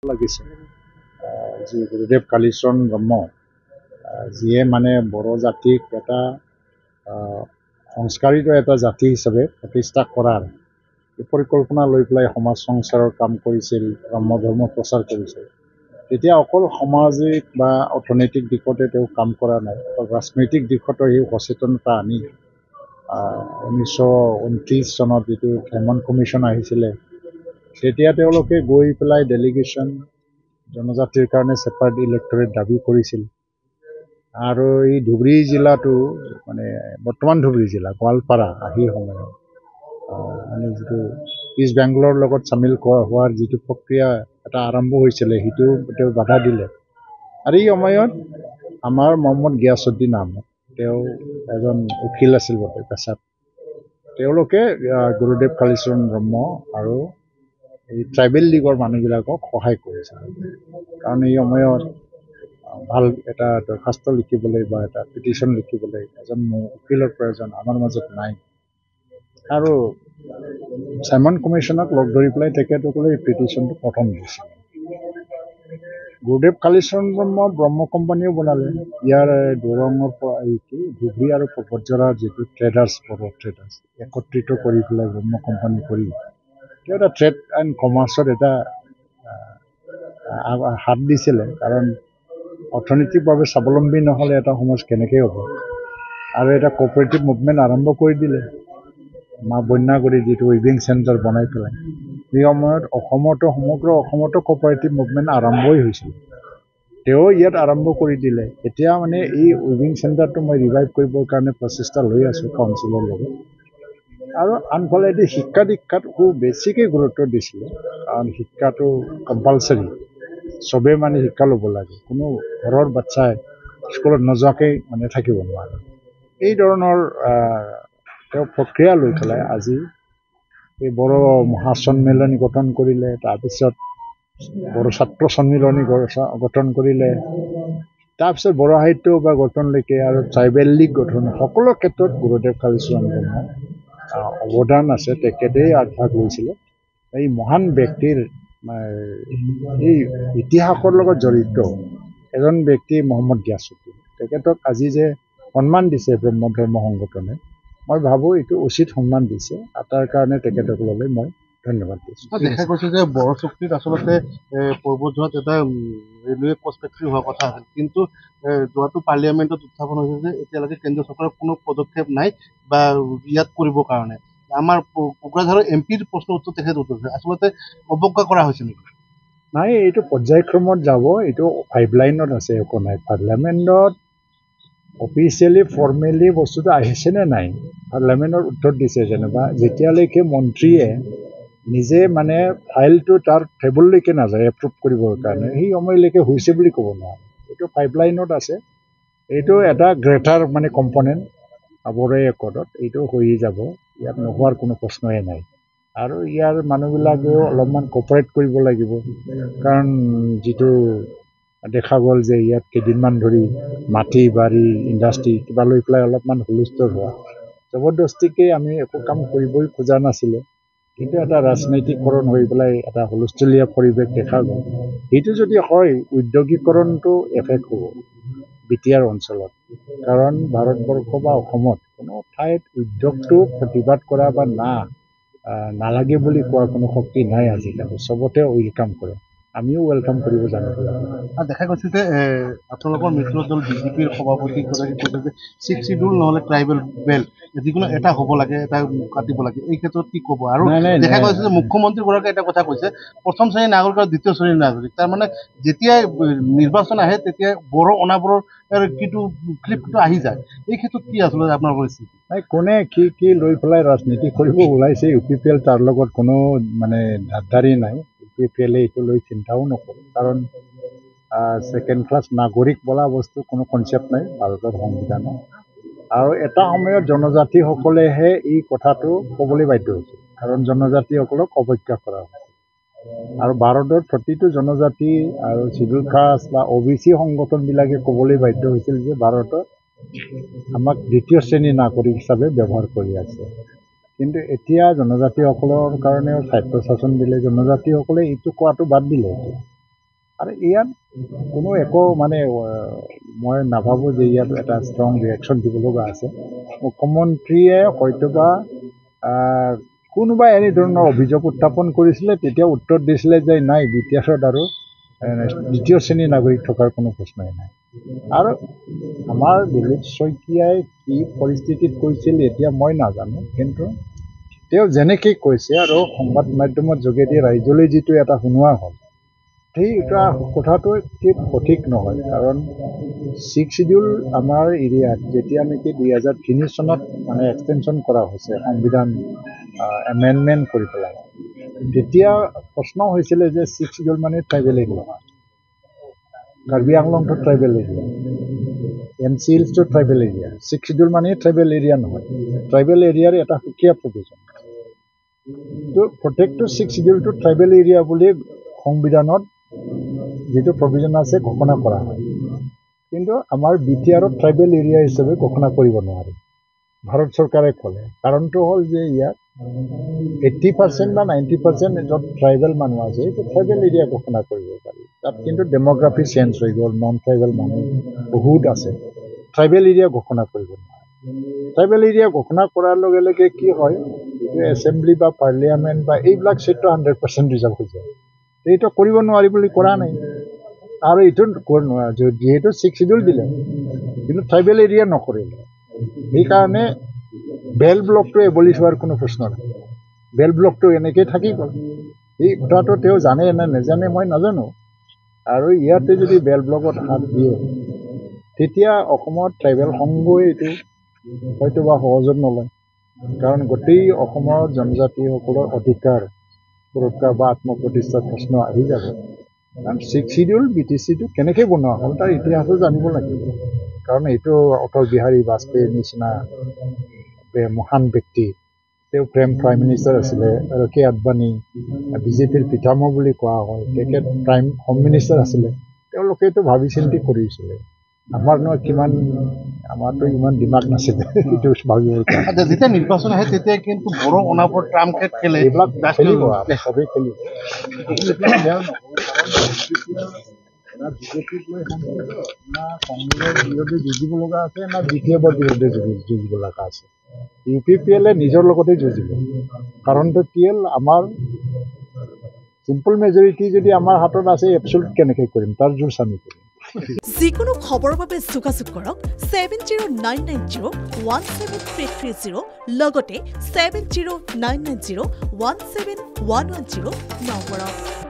লাগিছে যি গুৰুদেৱ কালীচৰণ ব্ৰহ্ম যিয়ে মানে বড়ো জাতিক এটা সংস্কাৰিত এটা জাতি হিচাপে প্ৰতিষ্ঠা কৰাৰ পৰিকল্পনা লৈ পেলাই সমাজ সংস্কাৰৰ কাম কৰিছিল, ব্ৰহ্ম ধৰ্ম প্ৰচাৰ কৰিছিল। তেতিয়া অকল সামাজিক বা অৰ্থনৈতিক দিশতে তেওঁ কাম কৰা নাই, ৰাজনৈতিক দিশতো সেই সচেতনতা আনি 1929 চনত যিটো হেমন্ত কমিশ্যন আহিছিলে, তেতিয়া তেওঁলোকে গৈ পেলাই ডেলিগেশ্যন জনজাতিৰ কাৰণে ছেপাৰেট ইলেক্টৰেট দাবী কৰিছিল। আৰু এই ধুবুৰী জিলাটো মানে বৰ্তমান ধুবুৰী জিলা গোৱালপাৰা আহি সময়ত মানে যিটো ইষ্ট বেংগলৰ লগত চামিল হোৱাৰ যিটো প্ৰক্ৰিয়া এটা আৰম্ভ হৈছিলে, সেইটো তেওঁ বাধা দিলে। আৰু এই সময়ত আমাৰ মহম্মদ গিয়াছুদ্দিন আহমেদ, তেওঁ এজন উকিল আছিল পেছাত। তেওঁলোকে গুৰুদেৱ কালীচৰণ ব্ৰহ্ম আৰু এই ট্ৰাইবেল লীগৰ মানুহবিলাকক সহায় কৰিছিল। কাৰণ এই সময়ত ভাল এটা দৰখাস্ত লিখিবলৈ বা এটা পিটিশ্যন লিখিবলৈ এজন উকিলৰ প্ৰয়োজন আমাৰ মাজত নাই। আৰু চাইমন কমিশ্যনক লগ ধৰি পেলাই তেখেতসকলে এই পিটিশ্যনটো প্ৰথম দিছিল। গুৰুদেৱ কালীচৰণ ব্ৰহ্ম কোম্পানীও বনালে। ইয়াৰ দৰঙৰ পৰা ধুবুৰী আৰু পৰ্বতজৰাৰ যিটো ট্ৰেডাৰ্ছ, বড়ো ট্ৰেডাৰ্ছ একত্ৰিত কৰি পেলাই ব্ৰহ্ম কোম্পানী কৰি তেওঁ এটা ট্ৰেড এণ্ড কমাৰ্চত এটা হাত দিছিলে। কাৰণ অৰ্থনৈতিকভাৱে স্বাৱলম্বী নহ'লে এটা সমাজ কেনেকৈ হ'ব। আৰু এটা কোঅপাৰেটিভ মুভমেণ্ট আৰম্ভ কৰি দিলে, মা বন্যাগুৰি যিটো উইভিং চেণ্টাৰ বনাই পেলাই। এই সময়ত অসমতো সমগ্ৰ অসমতো কোঅপাৰেটিভ মুভমেণ্ট আৰম্ভই হৈছিল, তেওঁ ইয়াত আৰম্ভ কৰি দিলে। এতিয়া মানে এই উইভিং চেণ্টাৰটো মই ৰিভাইভ কৰিবৰ কাৰণে প্ৰচেষ্টা লৈ আছোঁ কাউন্সিলৰ লগত। আৰু আনফালে এটি শিক্ষা দীক্ষাত খুব বেছিকৈ গুৰুত্ব দিছিলে। কাৰণ শিক্ষাটো কম্পালচৰি, চবেই মানে শিক্ষা ল'ব লাগে, কোনো ঘৰৰ বাচ্চাই স্কুলত নোযোৱাকৈ মানে থাকিব নোৱাৰে। এই ধৰণৰ তেওঁ প্ৰক্ৰিয়া লৈ পেলাই আজি এই বড়ো মহাসন্মিলনী গঠন কৰিলে, তাৰপিছত বড়ো ছাত্ৰ সন্মিলনী গঠন কৰিলে, তাৰপিছত বড়ো সাহিত্য বা গঠনলৈকে আৰু ট্ৰাইবেল লীগ গঠন, সকলো ক্ষেত্ৰত গুৰুদেৱ কালীচৰণ ব্ৰহ্মৰ অৱদান আছে। তেখেতেই আগভাগ লৈছিলে। এই মহান ব্যক্তিৰ এই ইতিহাসৰ লগত জড়িত এজন ব্যক্তি মহম্মদ গিয়াছুদ্দিন, তেখেতক আজি যে সন্মান দিছে ব্ৰহ্ম ধৰ্ম সংগঠনে, মই ভাবোঁ এইটো উচিত সন্মান দিছে। তাৰ কাৰণে তেখেতসকললৈ মই ধন্যবাদ দিছোঁ। দেখা গৈছে যে বড়ো চুক্তিত আচলতে পৰ্বতজৰাত এটা ৰেলৱে ক্ৰছ ফেক্টৰী হোৱাৰ কথা আছিল, কিন্তু যোৱাটো পাৰ্লিয়ামেণ্টত উত্থাপন হৈছে যে এতিয়ালৈকে কেন্দ্ৰীয় চৰকাৰৰ কোনো পদক্ষেপ নাই বা ইয়াত কৰিবৰ কাৰণে। আমাৰ কোকৰাঝাৰৰ এমপিৰ প্ৰশ্ন উত্তৰ তেখেত উত্তৰিছে, আচলতে অৱজ্ঞা কৰা হৈছে নেকি? নাই, এইটো পৰ্যায়ক্ৰমত যাব, এইটো পাইপলাইনত আছে, একো নাই। পাৰ্লিয়ামেণ্টত অফিচিয়েলি ফৰ্মেলি বস্তুটো আহিছেনে নাই, পাৰ্লিয়ামেণ্টৰ উত্তৰ দিছে। যেনিবা যেতিয়ালৈকে মন্ত্ৰীয়ে নিজে মানে ফাইলটো তাৰ টেবুললৈকে নাযায় এপ্ৰুভ কৰিবৰ কাৰণে, সেই সময়লৈকে হৈছে বুলি ক'ব নোৱাৰে। এইটো পাইপলাইনত আছে। এইটো এটা গ্ৰেটাৰ মানে কম্পনেণ্ট বড়ো একৰ্ডত, এইটো হৈ যাব, ইয়াত নোহোৱাৰ কোনো প্ৰশ্নই নাই। আৰু ইয়াৰ মানুহবিলাকেও অলপমান কোঅপাৰেট কৰিব লাগিব। কাৰণ যিটো দেখা গ'ল যে ইয়াত কেইদিনমান ধৰি মাটি বাৰী ইণ্ডাষ্ট্ৰী কিবা লৈ পেলাই অলপমান হুলস্থুল হোৱা, জবৰদস্তিকৈ আমি একো কাম কৰিবই খোজা নাছিলে, কিন্তু এটা ৰাজনৈতিকৰণ হৈ পেলাই এটা হুলস্থুলীয়া পৰিৱেশ দেখা গ'ল। সেইটো যদি হয়, উদ্যোগীকৰণটো এফেক্ট হ'ব বিটিআৰ অঞ্চলত। কাৰণ ভাৰতবৰ্ষ বা অসমত কোনো ঠাইত উদ্যোগটো প্ৰতিবাদ কৰা বা নালাগে বুলি কোৱাৰ কোনো শক্তি নাই আজিকালি, চবতে ৱেলকাম কৰে। আমিও ৱেলকাম কৰিব জানিব লাগিব। আৰু দেখা গৈছে যে আপোনালোকৰ মিত্ৰ দল বিজেপিৰ সভাপতিগৰাকী কৈছে যে 6 শিডিউল নহ'লে ট্ৰাইবেল বেল্ট যিকোনো এটা হ'ব লাগে, এটা কাটিব লাগে। এই ক্ষেত্ৰত কি ক'ব? আৰু দেখা গৈছে যে মুখ্যমন্ত্ৰীগৰাকীয়ে এটা কথা কৈছে, প্ৰথম শ্ৰেণীৰ নাগৰিক আৰু দ্বিতীয় শ্ৰেণীৰ নাগৰিক। তাৰমানে যেতিয়াই নিৰ্বাচন আহে তেতিয়াই বড়ো অনাবড়োৰ কিটো ফ্লিপটো আহি যায়। এই ক্ষেত্ৰত কি আচলতে আপোনাৰ পৰিস্থিতি? কোনে কি লৈ পেলাই ৰাজনীতি কৰিব ওলাইছে, UPPL তাৰ লগত কোনো মানে ধাৰদাৰি নাই। UPPLে এইটো লৈ চিন্তাও নকৰে। কাৰণ ছেকেণ্ড ক্লাছ নাগৰিক বোলা বস্তু কোনো কনচেপ্ট নাই ভাৰতৰ সংবিধানত। আৰু এটা সময়ত জনজাতিসকলেহে এই কথাটো ক'বলৈ বাধ্য হৈছিল, কাৰণ জনজাতিসকলক অৱজ্ঞা কৰা হৈছিল। আৰু ভাৰতৰ প্ৰতিটো জনজাতি আৰু চিডুল কাষ্ট বা OBC সংগঠনবিলাকে ক'বলৈ বাধ্য হৈছিল যে ভাৰতত আমাক দ্বিতীয় শ্ৰেণীৰ নাগৰিক হিচাপে ব্যৱহাৰ কৰি আছে। কিন্তু এতিয়া জনজাতিসকলৰ কাৰণেও স্বায়ত্তশাসন দিলে, জনজাতিসকলে এইটো কোৱাটো বাদ দিলে। আৰু ইয়াত কোনো একো মানে মই নাভাবোঁ যে ইয়াত এটা ষ্ট্ৰং ৰিয়েকশ্যন দিব লগা আছে মুখ্যমন্ত্ৰীয়ে হয়তোবা কোনোবা এনেধৰণৰ অভিযোগ উত্থাপন কৰিছিলে তেতিয়া উত্তৰ দিছিলে যে নাই BTRত আৰু দ্বিতীয় শ্ৰেণীৰ নাগৰিক থকাৰ কোনো প্ৰশ্নই নাই আৰু আমাৰ দিলীপ শইকীয়াই কি পৰিস্থিতিত কৈছিল এতিয়া মই নাজানো কিন্তু তেওঁ যেনেকৈ কৈছে আৰু সংবাদ মাধ্যমৰ যোগেদি ৰাইজলৈ যিটো এটা শুনোৱা হ'ল সেই এটা কথাটো ঠিক সঠিক নহয় কাৰণ 6 শিডিউল আমাৰ এৰিয়াত যেতিয়া নেকি 2003 চনত মানে এক্সটেনশ্যন কৰা হৈছে সংবিধান এমেণ্ডমেণ্ট কৰি পেলাই তেতিয়া প্ৰশ্ন হৈছিলে যে 6 শিডিউল মানে ট্ৰাইবেল এৰিয়া কাৰ্বি আংলংটো ট্ৰাইবেল এৰিয়া MCLটো ট্ৰাইবেল এৰিয়া 6 শিডিউল মানে ট্ৰাইবেল এৰিয়া নহয় ট্ৰাইবেল এৰিয়াৰ এটা সুকীয়া প্ৰভিজন তো প্ৰত্যেকটো 6 শিডিউলটো ট্ৰাইবেল এৰিয়া বুলি সংবিধানত যেটো প্ৰভিজন আছে ঘোষণা কৰা হয় কিন্তু আমাৰ BTRত ট্ৰাইবেল এৰিয়া হিচাপে ঘোষণা কৰিব নোৱাৰে ভাৰত চৰকাৰে ক'লে কাৰণটো হ'ল যে ইয়াত 80% বা 90% য'ত ট্ৰাইবেল মানুহ আছে এইটো ট্ৰাইবেল এৰিয়া ঘোষণা কৰিব পাৰি তাত কিন্তু ডেমোগ্ৰাফি চেঞ্জ হৈ গ'ল নন ট্ৰাইবেল মানুহ বহুত আছে ট্ৰাইবেল এৰিয়া ঘোষণা কৰিব নোৱাৰে ট্ৰাইবেল এৰিয়া ঘোষণা কৰাৰ লগে লগে কি হয় এইটো এছেম্বলি বা পাৰ্লিয়ামেণ্ট বা এইবিলাক চিটটো 100% ৰিজাৰ্ভ হৈ যায় এইটো কৰিব নোৱাৰি বুলি কৰা নাই আৰু এইটো যিহেতু 6 শিডিউল দিলে কিন্তু ট্ৰাইবেল এৰিয়া নকৰিলে সেইকাৰণে বেল ব্লকটো এবলিছ হোৱাৰ কোনো প্ৰশ্ন নাই বেল ব্লকটো এনেকৈ থাকি গ'ল এই কথাটো তেওঁ জানে নে নাজানে মই নাজানো আৰু ইয়াতে যদি বেল ব্লকত হাত দিয়ে তেতিয়া অসমত ট্ৰাইবেল সংঘই এইটো হয়তো বা সহজত নলয় কাৰণ গোটেই অসমৰ জনজাতিসকলৰ অধিকাৰ সুৰক্ষা বা আত্মপ্ৰতিষ্ঠাৰ প্ৰশ্ন আহি যাব কাৰণ 6 শিডিউল BTCটো কেনেকৈ বনোৱা হ'ল তাৰ ইতিহাসো জানিব লাগিব কাৰণ এইটো অটল বিহাৰী বাজপেয়ীৰ নিচিনা মহান ব্যক্তি তেওঁ প্ৰাইম মিনিষ্টাৰ আছিলে আৰু কে আদবানী বিজেপিৰ পিতামহ বুলি কোৱা হয় তেখেত হোম মিনিষ্টাৰ আছিলে তেওঁলোকেতো ভাবি চিন্তি কৰিছিলে আমাৰনো কিমান আমাৰতো ইমান দিমাগ নাছিলে এইটো ভাবিব যেতিয়া নিৰ্বাচন আহে তেতিয়া কিন্তু বড়ো অনাপৰ ট্ৰাম্প কাৰ্ড খেলে এইবিলাক খেলিব চবেই খেলিব না বিজেপিক লৈ না কংগ্ৰেছৰ বিৰোধে যুঁজিব লগা আছে না BTFৰ বিৰোধে যুঁজিব লগা আছে UPPLে নিজৰ লগতে যুঁজিব কাৰণটো কি হ'ল আমাৰ চিম্পল মেজৰিটি যদি আমাৰ হাতত আছে এপচুলুট কেনেকৈ কৰিম তাৰ জোৰ চামি কৰিম যিকোনো খবৰৰ বাবে যোগাযোগ কৰক 7099017330 লগতে 7099017110 নম্বৰত